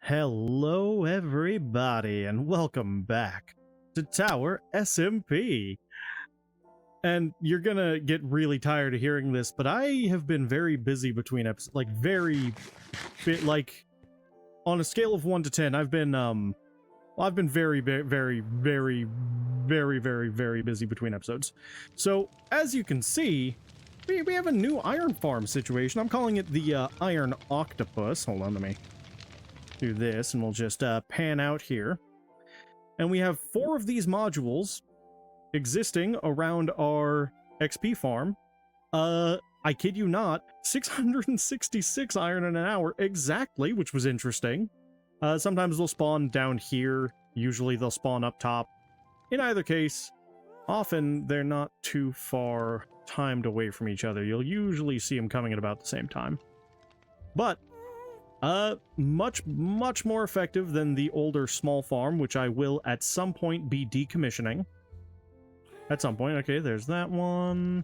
Hello everybody and welcome back to Tower SMP. And you're gonna get really tired of hearing this, but I have been very busy between episodes, on a scale of 1 to 10, I've been very busy between episodes. So, as you can see, we have a new iron farm situation. I'm calling it the Iron Octopus. Hold on, let me do this, and we'll just pan out here. And we have 4 of these modules existing around our XP farm. I kid you not, 666 iron in an hour exactly, which was interesting. Sometimes they'll spawn down here, usually they'll spawn up top. In either case, often they're not too far timed away from each other. You'll usually see them coming at about the same time. But much more effective than the older small farm, which I will at some point be decommissioning. At some point. Okay, there's that one.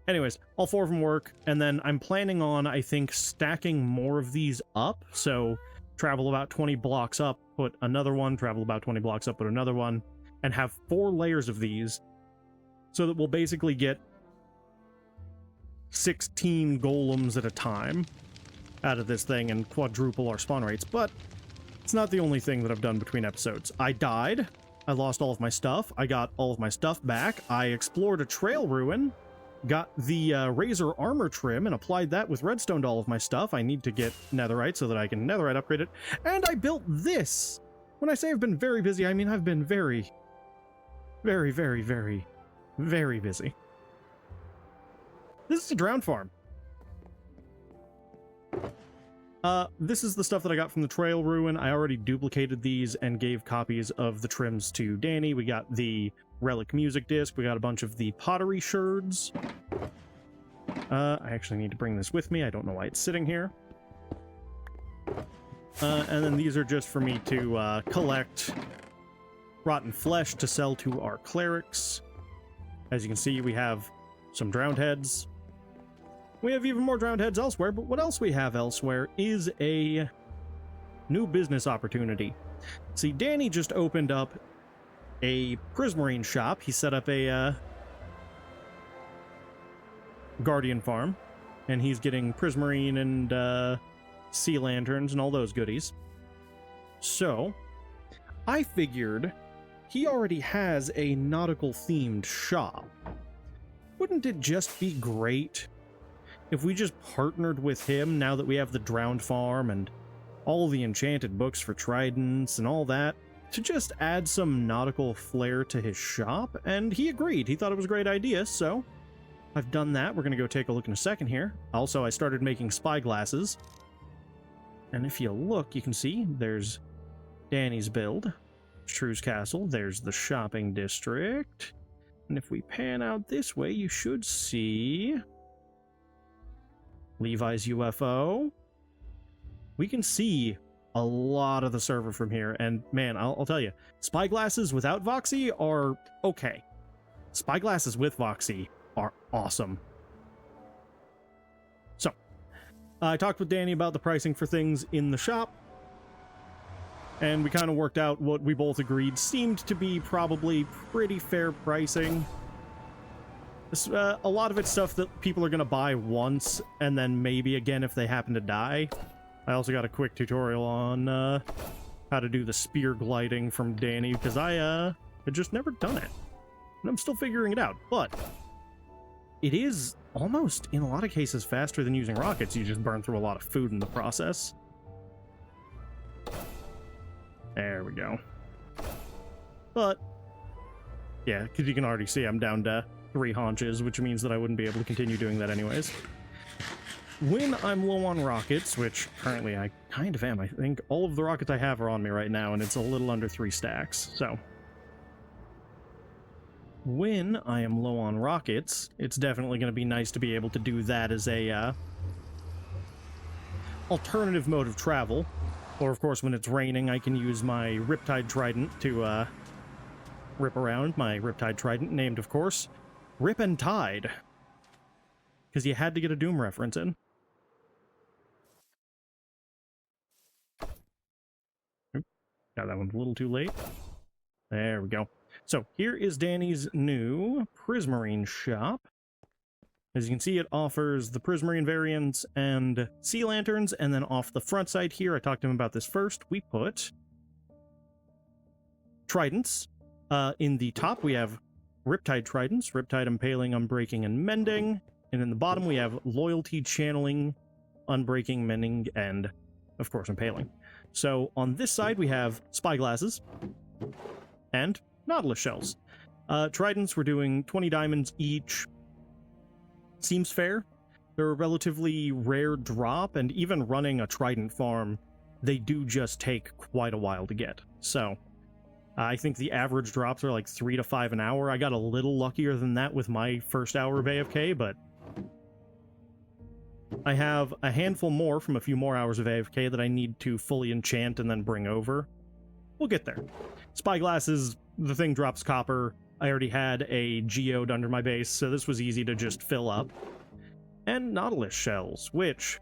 Anyways, all 4 of them work, and then I'm planning on, I think, stacking more of these up. So, travel about 20 blocks up, put another one, travel about 20 blocks up, put another one, and have 4 layers of these, so that we'll basically get 16 golems at a time out of this thing and quadruple our spawn rates. But it's not the only thing that I've done between episodes. I died, I lost all of my stuff, I got all of my stuff back, I explored a trail ruin, got the razor armor trim and applied that with redstone to all of my stuff. I need to get netherite so that I can netherite upgrade it, and I built this! When I say I've been very busy, I mean I've been very busy. This is a drown farm. This is the stuff that I got from the Trail Ruin. I already duplicated these and gave copies of the trims to Danny. We got the Relic Music Disc. We got a bunch of the pottery sherds. I actually need to bring this with me. I don't know why it's sitting here. And then these are just for me to collect rotten flesh to sell to our clerics. As you can see, we have some drowned heads. We have even more drowned heads elsewhere, but what else we have elsewhere is a new business opportunity. See, Danny just opened up a prismarine shop. He set up a guardian farm, and he's getting prismarine and sea lanterns and all those goodies. So, I figured he already has a nautical-themed shop. Wouldn't it just be great if we just partnered with him now that we have the drowned farm and all the enchanted books for tridents and all that, to just add some nautical flair to his shop? And he agreed. He thought it was a great idea, so I've done that. We're going to go take a look in a second here. Also, I started making spy glasses. And if you look, you can see there's Danny's build, Shrews Castle, there's the shopping district. And if we pan out this way, you should see Levi's UFO. We can see a lot of the server from here, and man, I'll tell you, spy glasses without Voxy are okay. Spy glasses with Voxy are awesome. So, I talked with Danny about the pricing for things in the shop, and we kind of worked out what we both agreed seemed to be probably pretty fair pricing. A lot of it's stuff that people are going to buy once, and then maybe again if they happen to die. I also got a quick tutorial on how to do the spear gliding from Danny, because I had just never done it. And I'm still figuring it out, but it is almost, in a lot of cases, faster than using rockets. You just burn through a lot of food in the process. There we go. But, yeah, because you can already see I'm down to 3 haunches, which means that I wouldn't be able to continue doing that anyways. When I'm low on rockets, which currently I kind of am, I think all of the rockets I have are on me right now, and it's a little under 3 stacks, so when I am low on rockets, it's definitely going to be nice to be able to do that as a alternative mode of travel. Or, of course, when it's raining, I can use my Riptide Trident to rip around. My Riptide Trident, named, of course, Rip and Tide, because you had to get a Doom reference in. Got that one a little too late. There we go. So here is Danny's new Prismarine shop. As you can see, it offers the Prismarine variants and sea lanterns, and then off the front side here, I talked to him about this first, we put tridents. In the top, we have Riptide tridents, Riptide Impaling, Unbreaking, and Mending. And in the bottom, we have Loyalty Channeling, Unbreaking, Mending, and, of course, Impaling. So on this side, we have Spyglasses and Nautilus Shells. Tridents, we're doing 20 diamonds each. Seems fair. They're a relatively rare drop, and even running a Trident farm, they do just take quite a while to get. So I think the average drops are like 3 to 5 an hour. I got a little luckier than that with my first hour of AFK, but I have a handful more from a few more hours of AFK that I need to fully enchant and then bring over. We'll get there. Spyglasses, the thing drops copper. I already had a geode under my base, so this was easy to just fill up. And Nautilus Shells, which,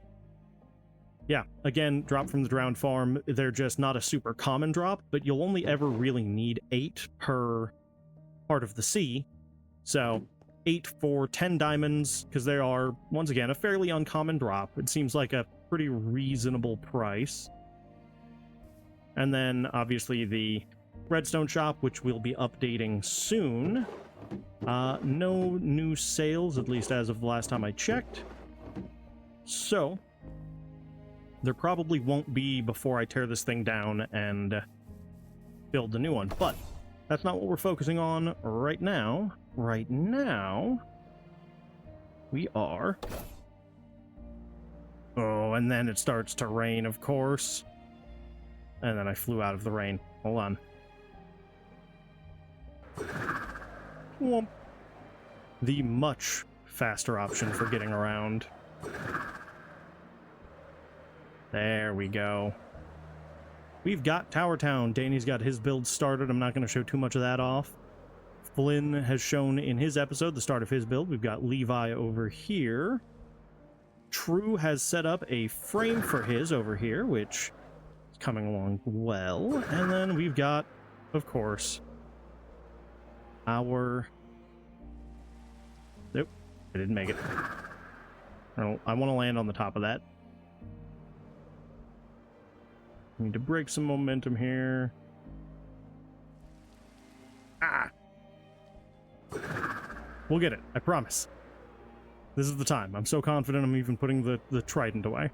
yeah, again, drop from the Drowned farm. They're just not a super common drop, but you'll only ever really need 8 per part of the sea. So 8 for 10 diamonds, because they are, once again, a fairly uncommon drop. It seems like a pretty reasonable price. And then, obviously, the Redstone shop, which we'll be updating soon. No new sales, at least as of the last time I checked. So there probably won't be before I tear this thing down and build the new one. But that's not what we're focusing on right now. Right now, we are... Oh, and then it starts to rain, of course. And then I flew out of the rain. Hold on. Whoomp. The much faster option for getting around. There we go. We've got Tower Town. Danny's got his build started. I'm not going to show too much of that off. Flynn has shown in his episode the start of his build. We've got Levi over here. True has set up a frame for his over here, which is coming along well. And then we've got, of course, our... Nope, I didn't make it. I want to land on the top of that. Need to break some momentum here. Ah! We'll get it, I promise. This is the time. I'm so confident I'm even putting the trident away.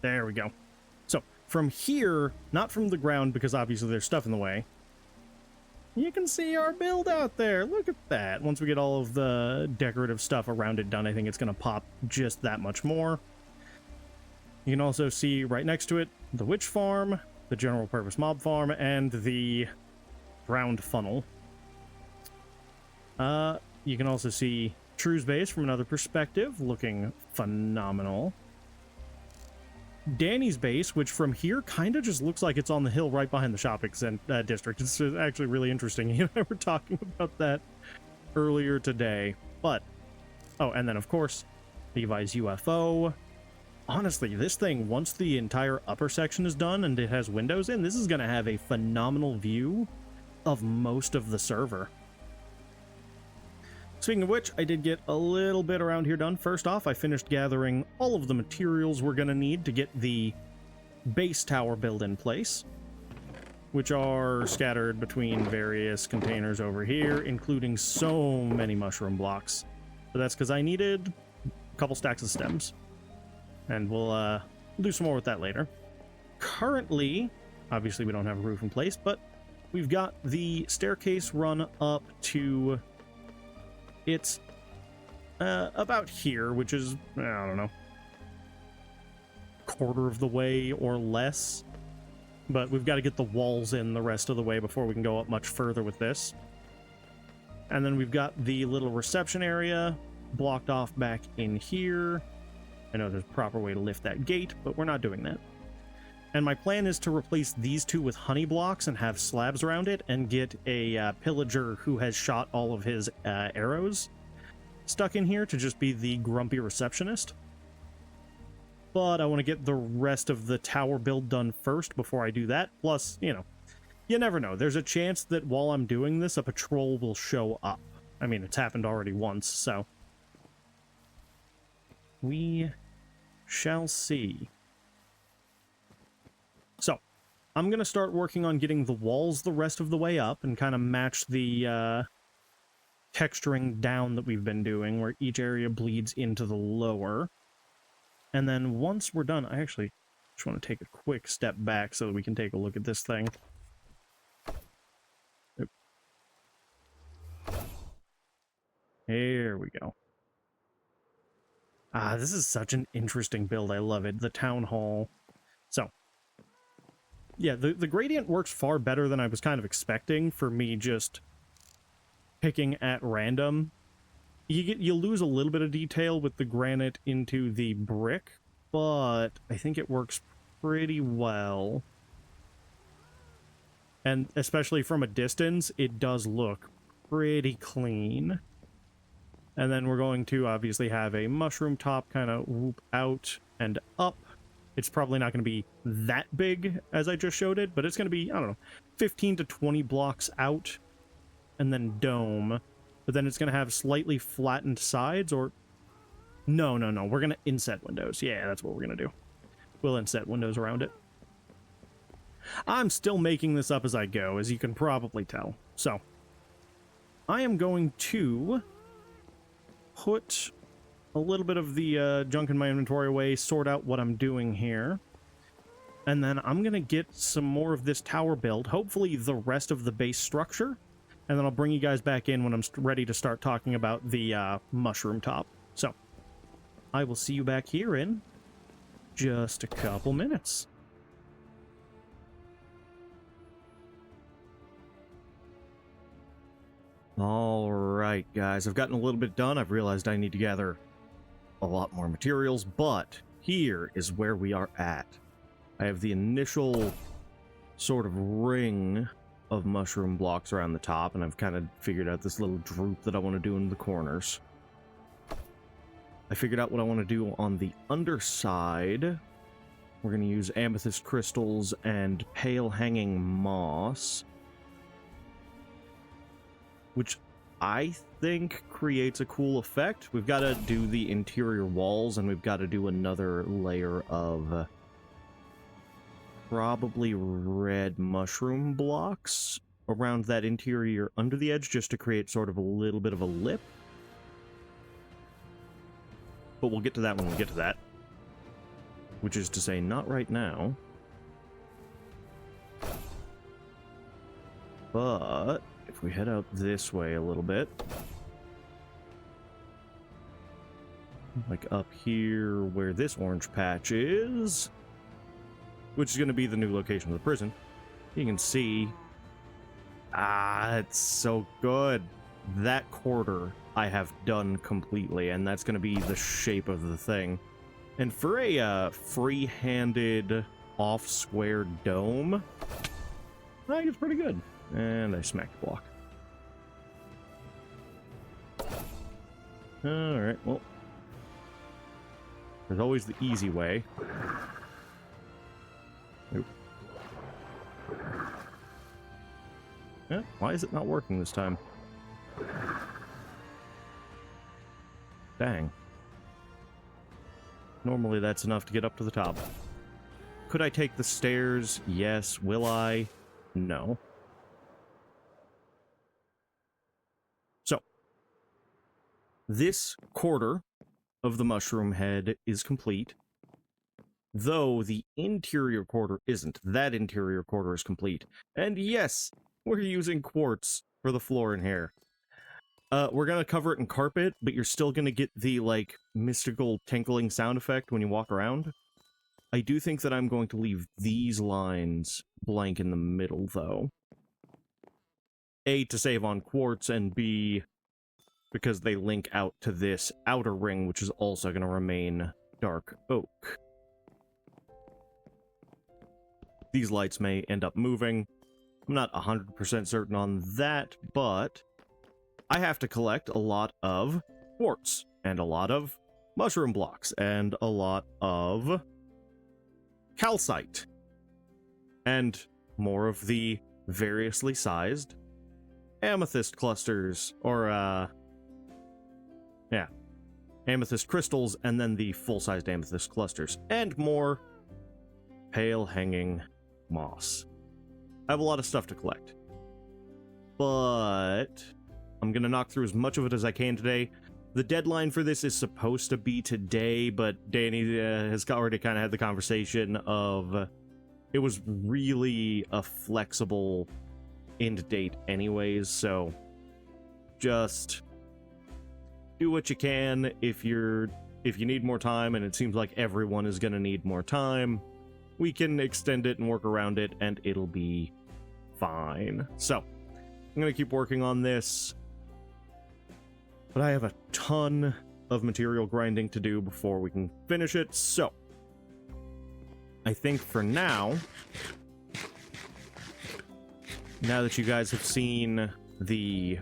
There we go. So, from here, not from the ground, because obviously there's stuff in the way, you can see our build out there. Look at that. Once we get all of the decorative stuff around it done, I think it's going to pop just that much more. You can also see right next to it the witch farm, the general purpose mob farm, and the round funnel. You can also see True's base from another perspective, looking phenomenal. Danny's base, which from here kind of just looks like it's on the hill right behind the shopping district. It's actually really interesting. You and I were talking about that earlier today. But, oh, and then of course, Levi's UFO. Honestly, this thing, once the entire upper section is done and it has windows in, this is going to have a phenomenal view of most of the server. Speaking of which, I did get a little bit around here done. First off, I finished gathering all of the materials we're going to need to get the base tower build in place, which are scattered between various containers over here, including so many mushroom blocks. But that's because I needed a couple stacks of stems, and we'll do some more with that later. Currently, obviously we don't have a roof in place, but we've got the staircase run up to... It's about here, which is, I don't know, quarter of the way or less. But we've got to get the walls in the rest of the way before we can go up much further with this. And then we've got the little reception area blocked off back in here. I know there's a proper way to lift that gate, but we're not doing that. And my plan is to replace these two with honey blocks and have slabs around it, and get a pillager who has shot all of his arrows stuck in here to just be the grumpy receptionist. but I want to get the rest of the tower build done first before I do that. Plus, you know, you never know. There's a chance that while I'm doing this, a patrol will show up. I mean, it's happened already once, so we shall see. So, I'm going to start working on getting the walls the rest of the way up and kind of match the texturing down that we've been doing, where each area bleeds into the lower. And then once we're done, I actually just want to take a quick step back so that we can take a look at this thing. Oop. Here we go. Ah, this is such an interesting build. I love it. The town hall. So, yeah, the gradient works far better than I was kind of expecting for me just picking at random. You lose a little bit of detail with the granite into the brick, but I think it works pretty well. And especially from a distance, it does look pretty clean. And then we're going to obviously have a mushroom top kind of whoop out and up. It's probably not going to be that big as I just showed it, but it's going to be, I don't know, 15 to 20 blocks out and then dome. But then it's going to have slightly flattened sides, or... No, we're going to inset windows. Yeah, that's what we're going to do. We'll inset windows around it. I'm still making this up as I go, as you can probably tell. So, I am going to put a little bit of the junk in my inventory away, sort out what I'm doing here. And then I'm going to get some more of this tower build, hopefully the rest of the base structure. And then I'll bring you guys back in when I'm ready to start talking about the mushroom top. So, I will see you back here in just a couple minutes. Alright, guys, I've gotten a little bit done. I've realized I need to gather a lot more materials, but here is where we are at. I have the initial sort of ring of mushroom blocks around the top, and I've kind of figured out this little droop that I want to do in the corners. I figured out what I want to do on the underside. We're going to use amethyst crystals and pale hanging moss, which I think creates a cool effect. We've got to do the interior walls, and we've got to do another layer of probably red mushroom blocks around that interior under the edge, just to create sort of a little bit of a lip. But we'll get to that when we get to that. Which is to say, not right now. But if we head out this way a little bit, like up here where this orange patch is, which is going to be the new location of the prison, you can see, it's so good. That quarter I have done completely, and that's going to be the shape of the thing. And for a free-handed off-square dome, I think it's pretty good. And I smacked the block. Alright, well, there's always the easy way. Oop. Yeah, why is it not working this time? Dang. Normally that's enough to get up to the top. Could I take the stairs? Yes. Will I? No. So, this quarter of the mushroom head is complete, though the interior quarter isn't. That interior quarter is complete. And yes, we're using quartz for the floor in here. We're gonna cover it in carpet, but you're still gonna get the, like, mystical tinkling sound effect when you walk around. I do think that I'm going to leave these lines blank in the middle, though. A, to save on quartz, and B, because they link out to this outer ring, which is also gonna remain dark oak. These lights may end up moving. I'm not 100% certain on that, but I have to collect a lot of quartz and a lot of mushroom blocks and a lot of calcite. And more of the variously sized amethyst clusters, or, yeah, amethyst crystals, and then the full-sized amethyst clusters, and more pale hanging moss. I have a lot of stuff to collect, but I'm gonna knock through as much of it as I can today. The deadline for this is supposed to be today, but Danny has already kind of had the conversation of it was really a flexible end date anyways, so just do what you can. If you need more time, and it seems like everyone is going to need more time, we can extend it and work around it, and it'll be fine. So I'm going to keep working on this, but I have a ton of material grinding to do before we can finish it, so I think for now, now that you guys have seen the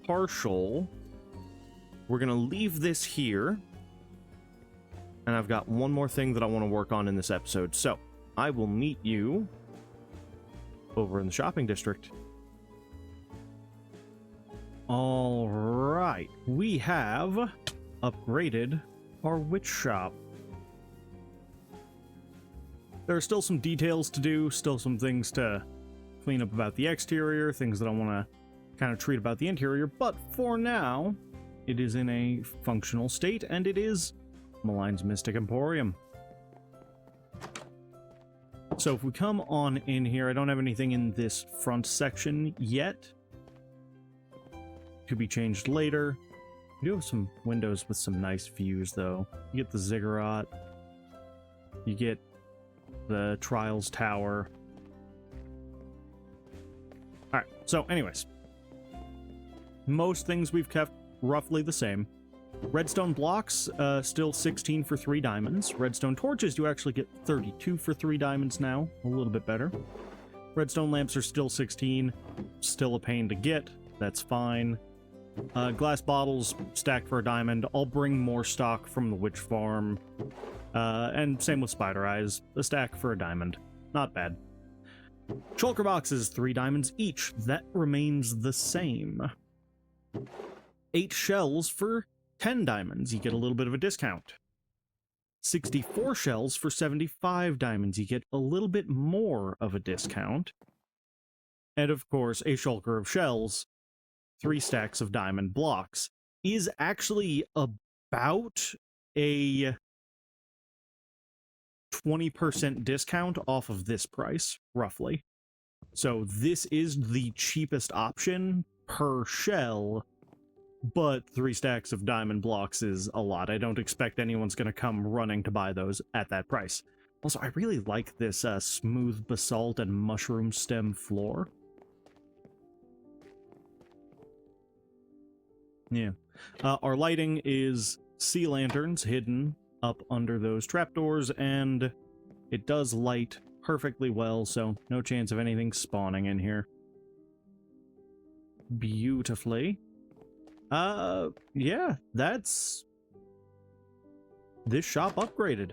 partial, we're going to leave this here. And I've got one more thing that I want to work on in this episode. So I will meet you over in the shopping district. All right. We have upgraded our witch shop. There are still some details to do, still some things to clean up about the exterior, things that I want to kind of treat about the interior, but for now, it is in a functional state, and it is Malign's Mystic Emporium. So if we come on in here, I don't have anything in this front section yet. To be changed later. We do have some windows with some nice views, though. You get the ziggurat. You get the Trials Tower. Alright, so anyways. Most things we've kept roughly the same. Redstone blocks, still 16 for 3 diamonds. Redstone torches, you actually get 32 for 3 diamonds now. A little bit better. Redstone lamps are still 16. Still a pain to get. That's fine. Glass bottles stacked for a diamond. I'll bring more stock from the witch farm. And same with spider eyes. A stack for a diamond. Not bad. Shulker boxes, 3 diamonds each. That remains the same. 8 shells for 10 diamonds. You get a little bit of a discount. 64 shells for 75 diamonds. You get a little bit more of a discount. And of course, a shulker of shells, 3 stacks of diamond blocks, is actually about a 20% discount off of this price, roughly. So this is the cheapest option per shell, but 3 stacks of diamond blocks is a lot. I don't expect anyone's going to come running to buy those at that price. Also, I really like this smooth basalt and mushroom stem floor. Yeah. Our lighting is sea lanterns hidden up under those trapdoors, and it does light perfectly well, so no chance of anything spawning in here. Beautifully. Yeah, that's this shop upgraded.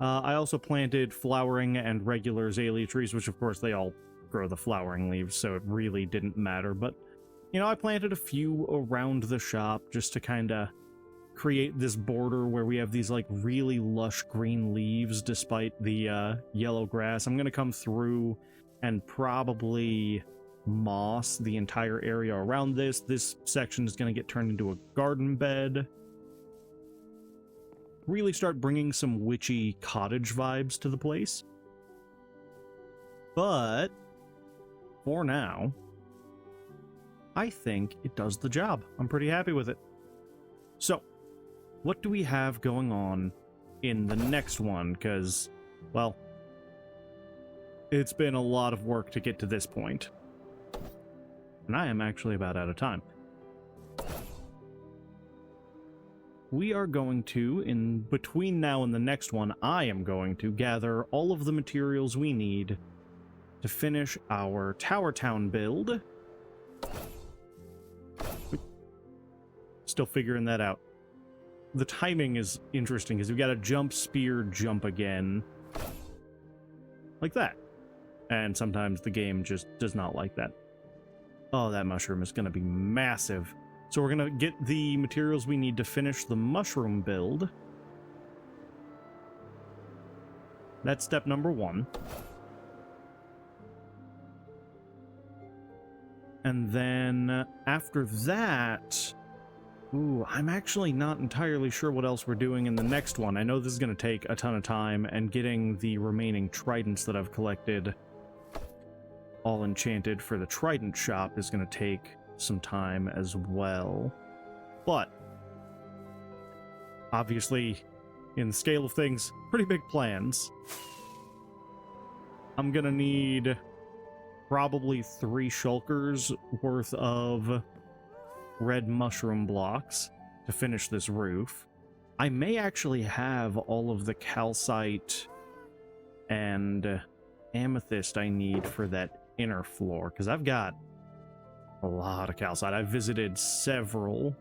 I also planted flowering and regular azalea trees, which of course they all grow the flowering leaves, so it really didn't matter, but you know, I planted a few around the shop just to kind of create this border where we have these like really lush green leaves despite the yellow grass. I'm gonna come through and probably moss the entire area around this. This section is gonna get turned into a garden bed. Really start bringing some witchy cottage vibes to the place. But for now, I think it does the job. I'm pretty happy with it. So, what do we have going on in the next one? Because, well, it's been a lot of work to get to this point. And I am actually about out of time. We are going to, in between now and the next one, I am going to gather all of the materials we need to finish our Tower Town build. Still figuring that out. the timing is interesting because we got to jump, spear, jump again. Like that. And sometimes the game just does not like that. Oh, that mushroom is going to be massive. So we're going to get the materials we need to finish the mushroom build. That's step number 1. And then after that... Ooh, I'm actually not entirely sure what else we're doing in the next one. I know this is going to take a ton of time, and getting the remaining tridents that I've collected all enchanted for the trident shop is going to take some time as well. But, obviously, in the scale of things, pretty big plans. I'm going to need probably 3 shulkers worth of red mushroom blocks to finish this roof. I may actually have all of the calcite and amethyst I need for that inner floor, because I've got a lot of calcite. I've visited several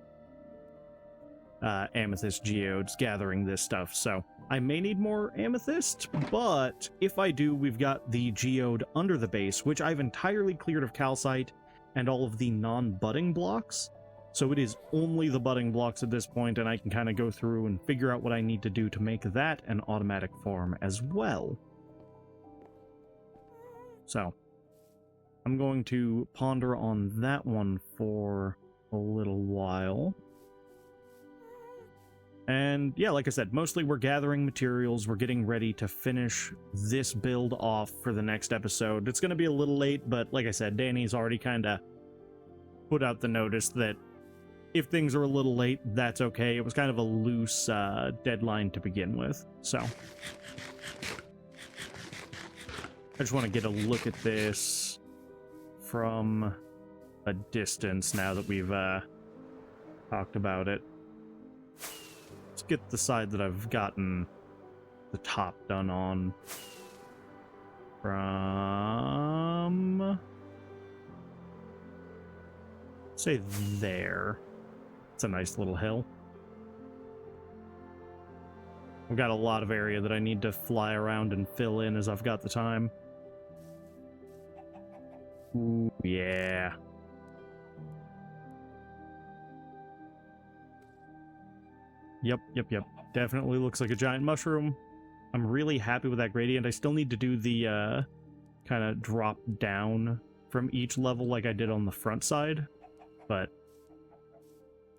amethyst geodes gathering this stuff, so I may need more amethyst, but if I do, we've got the geode under the base, which I've entirely cleared of calcite and all of the non-budding blocks. So it is only the budding blocks at this point, and I can kind of go through and figure out what I need to do to make that an automatic farm as well. So, I'm going to ponder on that one for a little while. And yeah, like I said, mostly we're gathering materials, we're getting ready to finish this build off for the next episode. It's going to be a little late, but like I said, Danny's already kind of put out the notice that if things are a little late, that's okay. It was kind of a loose deadline to begin with, so. I just want to get a look at this from a distance now that we've talked about it. Let's get the side that I've gotten the top done on from, say, there. It's a nice little hill. I've got a lot of area that I need to fly around and fill in as I've got the time. Ooh, yeah. Yep. Definitely looks like a giant mushroom. I'm really happy with that gradient. I still need to do the kind of drop down from each level like I did on the front side, but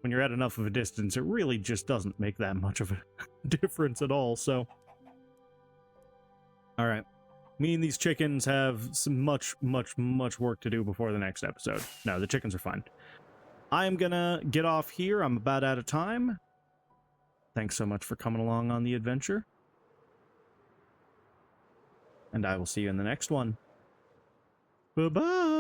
when you're at enough of a distance, it really just doesn't make that much of a difference at all, so. Alright. Me and these chickens have some much work to do before the next episode. No, the chickens are fine. I'm gonna get off here. I'm about out of time. Thanks so much for coming along on the adventure. And I will see you in the next one. Bye-bye!